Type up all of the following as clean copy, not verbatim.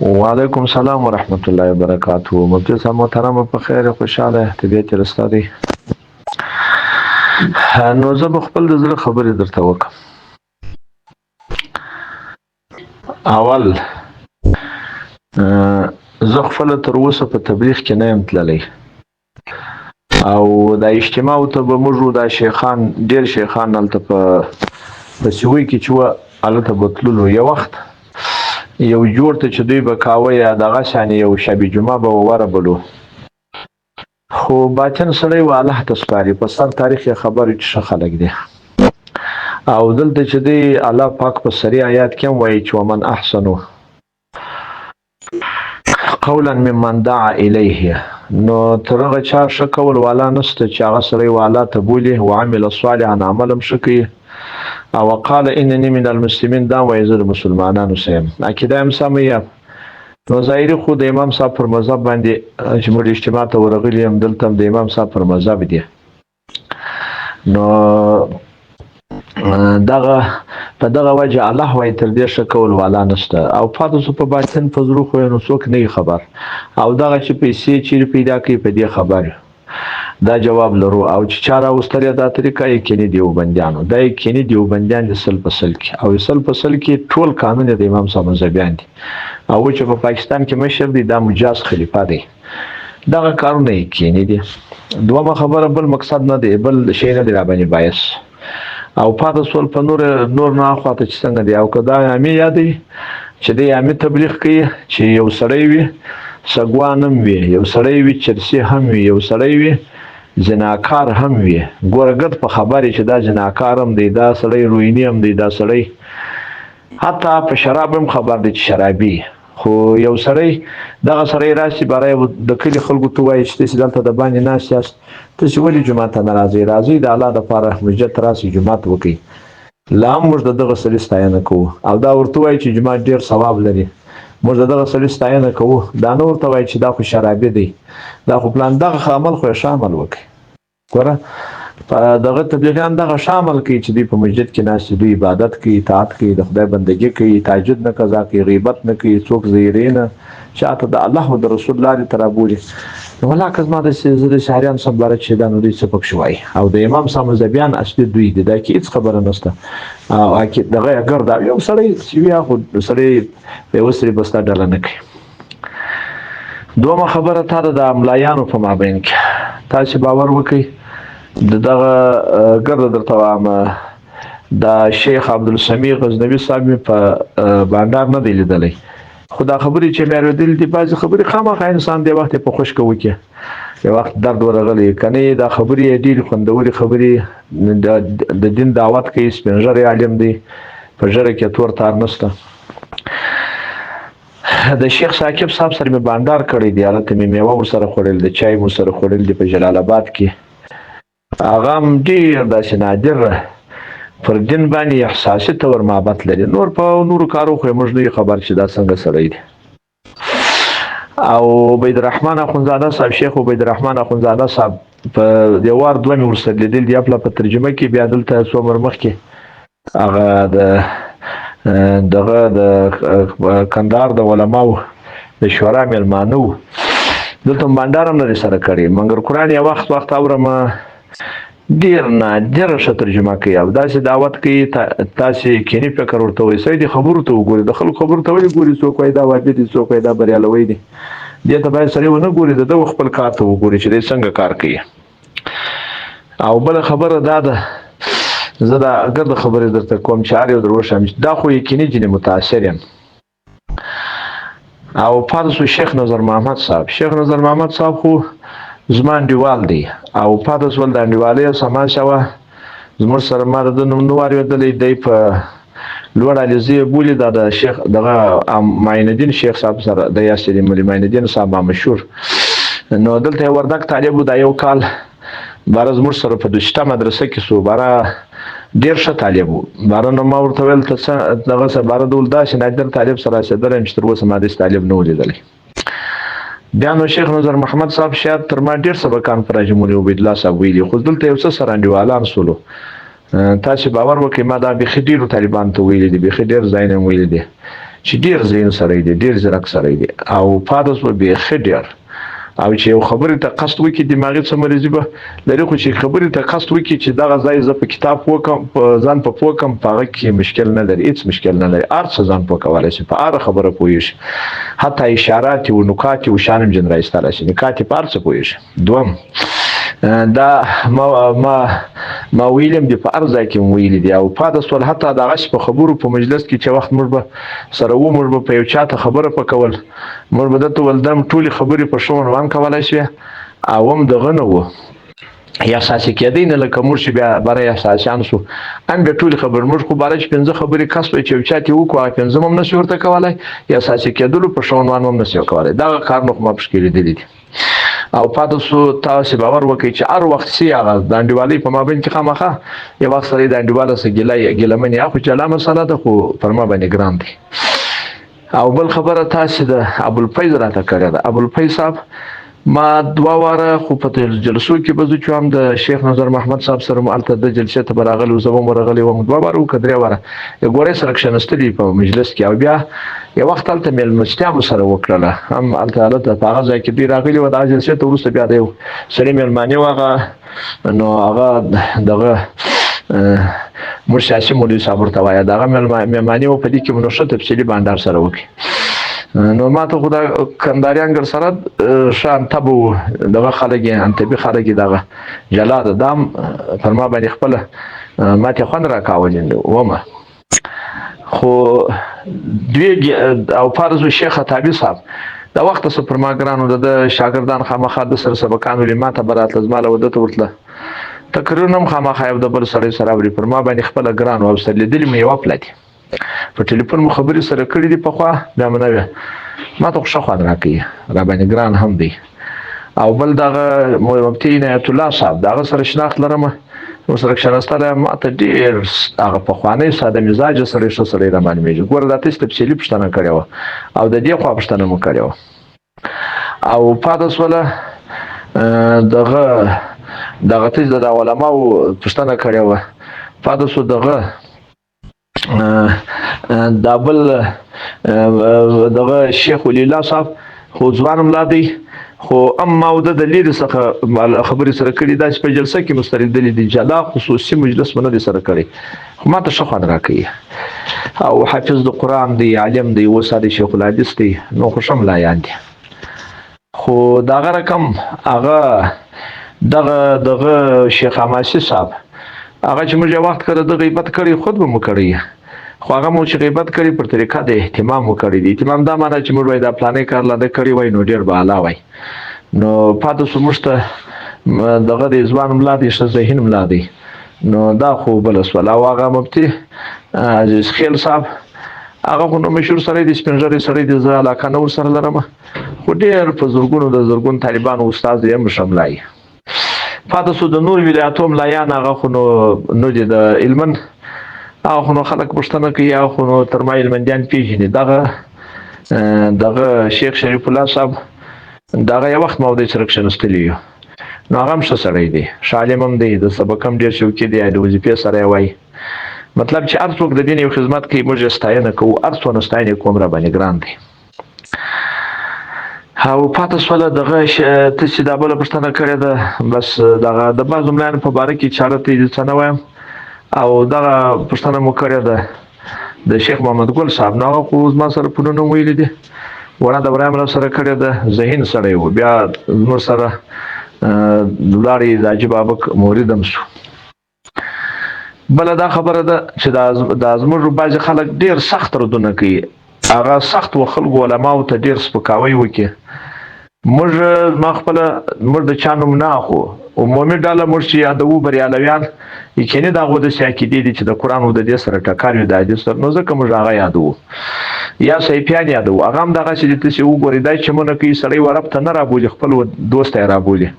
وعلیکم السلام ورحمت الله وبرکاته. مفتی صاحب محترم په خیر خوشاله طبیعت رستا دی. نو زه به خپل د زړه خبرې درته وکم. اول زه خپل تر اوسه په تبلیغ کې نه یم تللی او د اجتماع ته به موږ د شیخان ډیر شیخان هلته په سوی کې چې وه هلته به تللو. یو وخت یو جوړ ته چې دوی به کاوه یا دغه شانې یو شب جمعه به وربلو، خو باطن سړی و الله ته سپاري، په سر تاریخ یې خبر چې ښه خلک دی. او دلته چې دی الله پاک په صریح آیات کې هم وایي چې ومن احسنو قولا ممن دعا الیه، نو تر هغه چا ښه کول والا نشته چې هغه سړی والا ته بولي وعمل صالحا عمل هم ښه کوي او قال انني من المسلمین، دا وایي زه د مسلمانانو څخه یم. عقیده هم سمه یم. نو ظاهري خو د امام صاحب پر مذهب باندې چې موږ اجتماع ته ورغلي یم، دلته هم د امام صاحب پر مذهب دی. نو په دغه وجه الله وایي تر دې ښه کول والا نشته او پاتې شو په باطن په زړه خو یې نو څوک نه خبر او دغه چې پیسې چیرې پیدا کوي په دې خبر دا جواب لرو. او چې چا راوستلې دا طریقه یې کینی دیوبندیانو، دا یې کینی دیوبندیان د سل په سل کې او سل په سل کې ټول قانون د امام صاحب مذهبیان دي او چې په پاکستان کې مشر دی دا مجاز خلیفه دی. دغه کارونه یې کینی دي. دومره خبره بل مقصد نه دی، بل شی نه دی را باندې باعث او پاتې سول په نور نه خواته چې څنګه دی. او که دا عامي یادوي چې دی عامي تبلیغ کوي چې یو سړی وي سګوان هم وي، یو سړی وي چرسي هم وي، یو سړی وي زناکار هم وي. ګوره ګډ په خبرې چې دا زناکار هم دی، دا سړی رویني هم دی، دا سړی حتی په شراب هم خبر دی چې شرابي. خو یو سړی دغه سړی راشي برای د کلي خلکو ته وایي چې تاسې دلته د باندې ناست یاست، تاسې ولې جومات ته نه راځئ؟ راځئ د الله دپاره حجت راسئ جومات وکئ. لا هم موږ د دغه سړي ستاینه کوو او دا ورته وایي چې جومات ډېر ثواب لري. موږ د دغه سړي ستاینه کوو، دا نه ورته وایي چې دا خو شرابي دی، دا خو پلان دغه عمل خو یې ښه عمل وکړي. ګوره په دغه تبلیغیان دغه ښه عمل کوي چې دوی په مسجد کې ناست، دوی عبادت کوي، اطاعت کوي، د خدای بندګي کوي، تهجد نه قضا کوي، غیبت نه کوي، څوک زیرې نه چاته د الله او د رسول لارې ته رابولي. نو والله که زما زه د شهریان صاحب باره چې دا نو دوی څه پکښې وایي او د امام صاحب مذهبیان اصلي دوی دي، دا کې هېڅ خبره نشته. او دغه یې ګرد یو سړی چې وي خو سړی په یوه سړي بسته ډله نه کوي. دومره خبره تا ده د ملایانو په مابین کې تاسې باور وکئ. دغه ګرده درته وایم د شیخ عبدالسمیع غزنوي صاحب مې په بانډار نه دی لیدلی، خو دا خبرې چې مې اورېدلې دي بعضې خبرې خامخا انسان دی وخت یې په خوشکه وکړي، یو وخت درد ورغلی که نه دا خبرې یې ډېرې خوندورې خبرې د دین دعوت کوي، سپین ږیری عالم دی، په ږیره کې تور تار نشته. د شیخ ثاقب صاحب سره مې بانډار کړی دی، هلته مې میوه ورسره خوړل دي، چای مې ورسره خوړل دي په جلال آباد کې. هغه هم ډېر داسې نادر پر دین باندې احساسي طور محبت لري. نور په نورو کارو خو یې موږ نه خبر چې دا څنګه سړی دی. او عبیدالرحمن اخندزاده صاحب، شیخ عبیدالرحمن اخندزاده صاحب په یو وار دوه مې ورسره لیدل دي، په ترجمه کې بیا دلته څو عمر مخکې هغه دغه د کندهار د علماو د شورا میلمانه وو، دلته بانډار هم نه دی سره کړی. منګر قرآن یو وخت اورم ډېر نادره ښه ترجمه کوي او داسې دعوت کوي تاسې کینی فکر ورته وایي. سړی دې خبرو ته وګوري، د خلکو خبرو ته ولې ګوري؟ څوک وایي دا واجب دي، څوک وایي دا بریالوی دی. دې ته باید سړی ونه ګوري، د ده خپل کار ته وګوري چې دی څنګه کار کوي. او بله خبره دا ده، زه دا ګرده خبرې درته کوم چې هر یو در وښیم، دا خو یقیني ځینې متاثر یم. او پاتې شو شیخ نظر محمد صاحب. شیخ نظر محمد صاحب خو زما انډیوال دی او پاتې شول د انډیوالۍ سما شوه زموږ سره ما د ده نوم نه واورېدلی، دی په لوړ علیزي یې بولي، دا د شیخ دغه معین الدین شیخ صاحب سره دی یاستې د مولي معین الدین صاحب مشهور. نو دلته یې وردګ طالب و، دا یو کال باره زموږ سره په دوشته مدرسه کې سو، باره ډېر ښه طالب و. باره نو ما ورته ویل ته څه دغه څه باره ډول داسې نادر طالب سره رسېدلی یم چې تر اوسه ما داسې طالب نه و لیدلی. بیا نو شیخ نظر محمد صاحب شاید تر ما ډېر سبقان پر حاجي مولوي عبیدالله صاحب ویلي، خو دلته یو څه سره انډیوالان سولو. تاسې باور وکړئ ما دا بیخي ډېرو طالبانو ته ویلي دي، بیخي ډېر ځایونه مې ویلي دي چې ډیر زین سره دی ډیر زرک سره دی او پاتې سو به خډیر او چې یو خبرې ته قصد وکړي دماغي څه مریضي به لري خو چې خبرې ته قصد وکړي چې دغه ځای زه په کتاب وکم په ځان په پوکم په هغه کې مشکل نه لري هیڅ مشکل نه لري هر څه ځان پوکولی شي په هر خبره پوهېږي حتی اشارات و نکات و شان هم جن رایستلی شي نکات په هر څه پوهېږي دوم دا ما ویلم دی په هر ځای کې مو ویلي دي او پاتې سول حتی دغسې په خبرو په مجلس کې چې وخت موږ به سره وو موږ به په یو چا ته خبره پکول موږ به درته ویل دم ټولې خبرې په ښه عنوان کولی شوې او هم دغه نه وو یا اساسي کېدی نه لکه موږ چې بیا برای اساسیان شو هم بیا ټولې خبرې موږ خو باره چې 5 خبرې کسب چې یو چا ته وکړو هغه 5 هم نشي ورته کولی یا اساسي کېدلو په ښه عنوان هم نشي کولی دغه کارونه خو ما پشکې لیدلي دي او پاتې سو تاسو باور وکړئ چې هر وخت سي هغه د انډیوالۍ په مابین کې خامخا یو وخت سره د انډیواله سره ګیلمنې خو جلا مسله ده خو پر ما باندې ګران دی او بل خبره تاسو د ابوالفیض راته کړې ده ابوالفیض صاحب ما 2 واره خو په جلسو کې به زه چې هم د شیخ نظر محمد صاحب سره هلته د جلسې ته به راغلی زه به هم ورغلی وم 2 واره که 3 واره ګورې سره کښېنستلي په مجلس کې او بیا یو وخت هلته مېلمستیا مو سره وکړله هم هلته په هغه ځای کې دوی راغلي وو دغه جلسې ته وروسته بیا د یو سړي مېلمانې و هغه نو هغه دغه موږ سیاسي مولوي صاحب ورته وایه د هغه مېلمانې و په دې کې مو نو ښه تفصیلي بانډار سره وکړي نو ما ته خو دا کنداریان ګر سره ښه انتبه وو دغه خلک یې انتبي خلک یې دغه جلا ده دا هم پر ما باندې خپله ماتې خوند راکاولې ومه خو دوی او فرض شیخ خطابي صاحب دا وخت څه پر ما ګرانو د شاګردان خامخا د سره سبقان ولې ما ته براتله زما له ودته ورتله تقریرونه هم خامخا یو د بل سړی سره اوري پر ما باندې خپله ګران او سره لیدلي مې یوه پله دي په ټلیفون مو خبرې سره کړي دي پخوا بیا مې نه وې ما ته خو ښه خوند راکوي را باندې ګران هم دی او بل دغه مفتي عنایت الله صاحب د هغه سره شناخت لرم ورسره کښېنستلی ما ته ډېر هغه پخوانی ساده مزاجه سړی ښه سړی را معلومېږي ګوره دا تاسې تفصیلي پوښتنه کړې وه او د دې خوا پوښتنه مو کړې وه او پاته سوله دغه تاسې د علماو پوښتنه کړې وه پاته سو دغه دا بل دغه شیخ ولی الله صاحب خو ځوان ملا دی خو اما د لیرې څخه خبرې سره کړي داسې په جلسه کې مستریدلي دي جلا خصوصي مجلس مو نه دی سره کړی خو ما ته ښه خوند راکوي او حافظ د قرآن دی عالم دی اوس د شیخ الحدیث دی نو خو ښه ملایان دي خو دغه رقم هغه دغه شیخ حماسي صاحب هغه چې موږ یو وخت کړه د غیبت کړی خود به مو کړی خو هغه مو چې غیبت کړي پر طریقه د اهتمام مو کړی دی اهتمام دا معنی چې موږ وایي دا پلانې کار لاده کړی وای نو ډېر به اعلی وای نو پاتې سو موږ ته دغه د ځوان ملا دی ښه ذهین ملا دی نو دا خو بله سوله او هغه مفتي عزیز خیل صاحب هغه خو نو مشهور سړی دی سپین ږیری سړی دی زه علاقه نه ورسره لرم خو ډېر په زرګونو طالبانو استاد دی هم ښه ملا یي پاتې سو د نور ولایتو ملایان هغه خو نو دي د علمن هغه خو نو خلک پوښتنه کوي هغه خو نو تر ما علمندیان پېژني دغه شیخ شریف الله صاحب دغه یو وخت ما ودې سره کښېنستلي یو نو هغه هم ښه سړی دی ښه عالم هم دی د سبق هم ډېر شوقي دی د وظیفې سره یې وایي مطلب چې هر څوک د دین یو خدمت کوي موږ یې ستاینه کوو هر څونه ستاینې کوم را باندې ګران دی او پاتې سوله دغه تاسې دا بله پوښتنه کړې ده بس دغه د بعضو ملایانو په باره کې چاره ته یې څه نه وایم او دغه پوښتنه مو کړې ده د شیخ محمد ګل صاحب نو هغه خو زما سره پورونه ویلي دي وړه د ابراهیم الله سره کړې ده ذهین سړی و بیا زموږ سره لاړې د حاجي بابک مورید هم شو بله دا خبره ده چې دا زموږ بعضې خلک ډېر سخت ردونه کوي هغه سخت و خلکو علماو ته ډېر سپکاوی وکړي موږ ما خپله موږ د چا نوم نه اخلو عمومي ډله موږ چې یادوو بریالویان یقیني د هغو داسې عقیدې دي چې د قرآن او د دې سره ټکر وي د حدیث سره نو ځکه موږ هغه یادوو یا صحیفیان یادوو هغه هم دغسې دي تاسې وګورئ دا چمونه کوي سړی و رب ته نه رابولي خپل دوست یې رابولي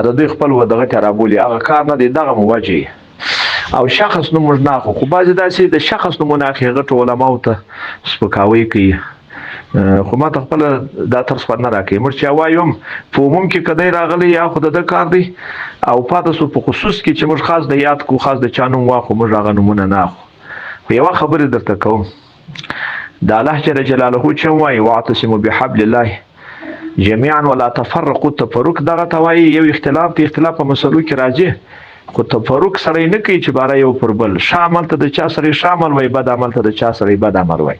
د دوی خپل و دغه ته رابولي هغه کار نه دی دغه موجه او شخص نوم موږ نه اخلو خو بعضې داسې د شخص نومونه اخلي غټو علماو ته سپکاوی کوي خو ما ته خپله دا ترس خوند نه راکوي موږ چې وایو هم په عموم کې که دی راغلی یا خو د ده کار دی او پاتې سو په خصوص کې چې موږ خاص د یاد کو خاص د چا نوم واخلو موږ هغه نومونه نه اخلو خو یوه خبرې درته کوم د الله جل جلاله چې وایي واعتصموا بحبل الله جميعا ولا تفرقوا. تفرق دغه ته وایي یو اختلاف د اختلاف په مسلو کې راځي، خو تفرق سره نه کوي چې باره یو پر بل شامل ته د چا سره شامل وای، بد عمل ته د چا سره بد عمل وای.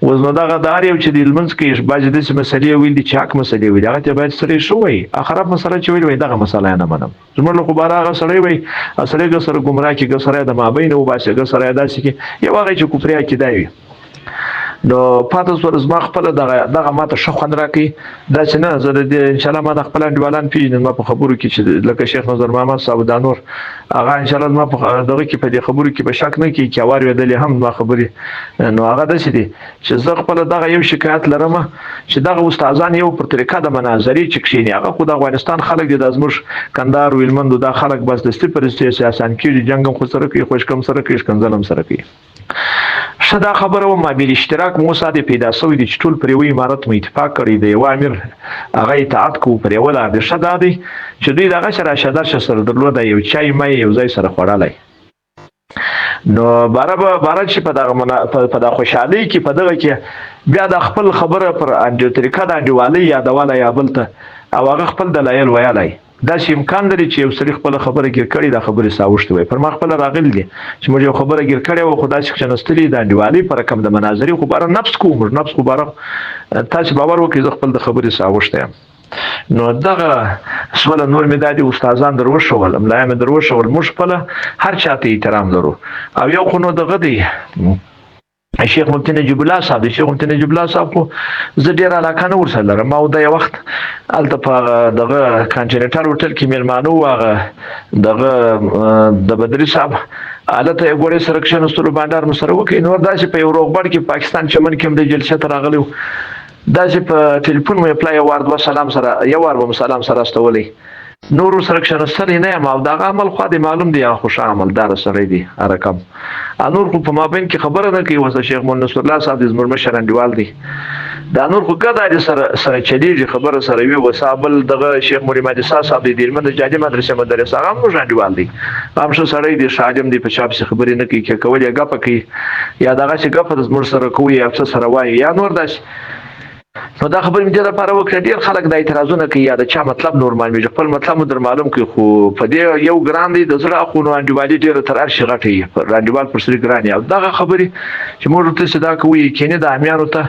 اوس نو دغه دار یو چې د لمونځ کې بعضې داسې مسلې ویل دي چې حق مسلې وي، هغه ته باید سړی ښه وایي. خراب مسله چې ویل وایي دغه مسله یې نه منم. زموږ له خو باره هغه سړی وایي سړی ګه سره ګمراه کړي، ګه سړی د مابین وباسي، ګه سړی داسې کړي، یو هغه چې کفري عقیده وي. نو پاتې سوله زما خپله دغه ماته ښه خوند راکوي، داسې نه زه د دې انشاءالله ما د خپل انډیوالان پېژنم ما په خبرو کې چې لکه شیخ نظر محمد صاحب دا نور هغه انشاءالله زما په دغه کې په دې خبرو کې به شک نه کوي چې اورېدلې هم زما خبرې. نو هغه داسې دي چې زه خپله دغه یو شکایت لرم چې دغه استادان یو پر طریقه د مناظرې چې کښېني، هغه خو د افغانستان خلک دي، دا زموږ کندهار ویلمندو دا خلک بس دستي پرستې سیاسان کېږي، جنګ هم خو سره کوي، خوشکم سره کوي، ښکنځل هم سره کوي. ښه دا خبره وه ما بالاشتراک مو ساده پیدا شوی دی چې ټول پر یوه عمارت مو اتفاق کړی دی، یوه امیر هغه اطاعت کوو پر یوه لار دی. ښه دا دی چې دوی د هغه سره راشه درشه سره درلوده، یو چای مای یو ځای سره خوړلی. نو باره چې په د خوشحالۍ کې په دغه کې بیا د خپل خبره پر طریقه د انډیوالۍ یادولی یا بل ته او هغه خپل دلایل ویلی، داسې امکان لري چې یو سړي خپله خبره ګیر کړې دا خبرې ساوښتې وای. پر ما خپله راغلي دي چې موږ یو خبره ګیر کړې وه خو داسې کښېنستلي د انډیوالۍ په رقم د مناظرې خو باره نفس کوو موږ، نفس خو باره تاسې باور وکړئ زه خپل د خبرې ساوښتی یم. نو دغه سوله نور مې دا دي استادان در وښول، ملایان مې در وښول، موږ خپله هر چا ته احترام لرو. او یو خو نو دغه دی شیخ مفتی نجیب الله صاحب دی، شیخ مفتی نجیب الله صاحب خو زه ډېره علاقه نه ورسره لرم. ما د یو وخت هلته په دغه کانټینټل هوټل کې مېلمانه وو، هغه دغه د بدري صاحب هلته یې ګوړې سره کښېنستلو بانډار مو سره وکړي. نور داسې په یو روغبړ کې پاکستان چمن کې هم د جلسې ته راغلی و، داسې په ټلیفون مو اپلای یو وار دوه سلام سره یو وار به مو سلام سره استولی، نورو سره کښېنستلی نه یم. او دغه عمل خوا دې معلوم دی هغه خو ښه عملداره سړی دی هر رقم. نور خو په مابین کې خبره نه کوي، اوس د شیخ محمد نصرالله صاحب دی زموږ مشر انډیوال دی، دا نور خو ګډه دي سره چلیږي خبره سره وي. اوس بل دغه شیخ مریم عیسی صاحب دی د هلمند د جادي مدرسې مدرس، هغه هم زموږ انډیوال دی، هغه هم ښه سړی دی، ښه عالم دی، په چا پسې خبرې نه کوي، که کول یې ګپه کوي یا دغسې ګپه زموږ سره کوي یا څه سره وایي یا نور داسې. نو دا خبرې مې دې لپاره وکړه، ډېر خلک دا اعتراضونه کوي یا د چا مطلب نور معلومېږي، خپل مطلب مو در معلوم کړي. خو په دې یو ګران دی د زړه اخو نو انډیوالي ډېره تر هر شي غټه وي، انډیوال پر سړي ګران وي. او دغه خبرې چې موږ ورته چې دا کوو یقیني د امیانو ته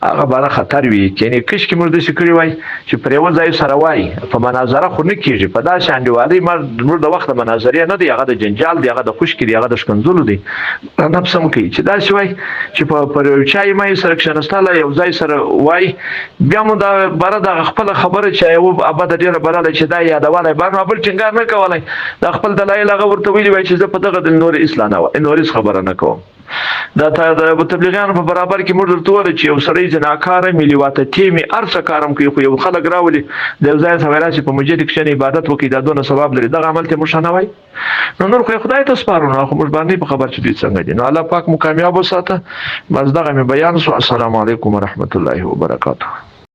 هغه باره خطر وي، یقیني کشکې موږ داسې کړي وای چې پر یوه ځای سره وای په مناظره خو نه کېږي، په داسې انډیوالۍ موږ د وخت د مناظرې نه دی، هغه د جنجال دی، هغه د خوشکې دی، هغه د ښکنځلو دی. نفس هم کوي چې داسې وای چې پر یو چای مای سره کښېنستلی یو ځای سره وای، بیا مو دا باره دغه خپله خبره چې یوه ابده ډېره بلله چې دا یادولی بار ما بل ټینګار نه کولی، دا خپل دلایل هغه ورته ویلي وای چې زه په دغه د نور اصلاح نه نور هېڅ خبره نه کوم. دا د تبلیغیانو په برابر کې موږ درته وویل چې یو سړی زناکاره ملي واطتې مې هر څه کار هم کوي، خو یو خلک راولي د یو ځای څخه راشي په مسجد کښېني عبادت وکړي، دا دونه ثواب لري، دغه عمل ته موږ ښه نه وایي. نو نور خو یې خدای ته سپارو، نو خو موږ باندې په خبر چې دوی څنګه دي. نو الله پاک مو کامیاب وساته. بس دغه مې بیان شو. السلام علیکم ورحمة الله وبرکاته.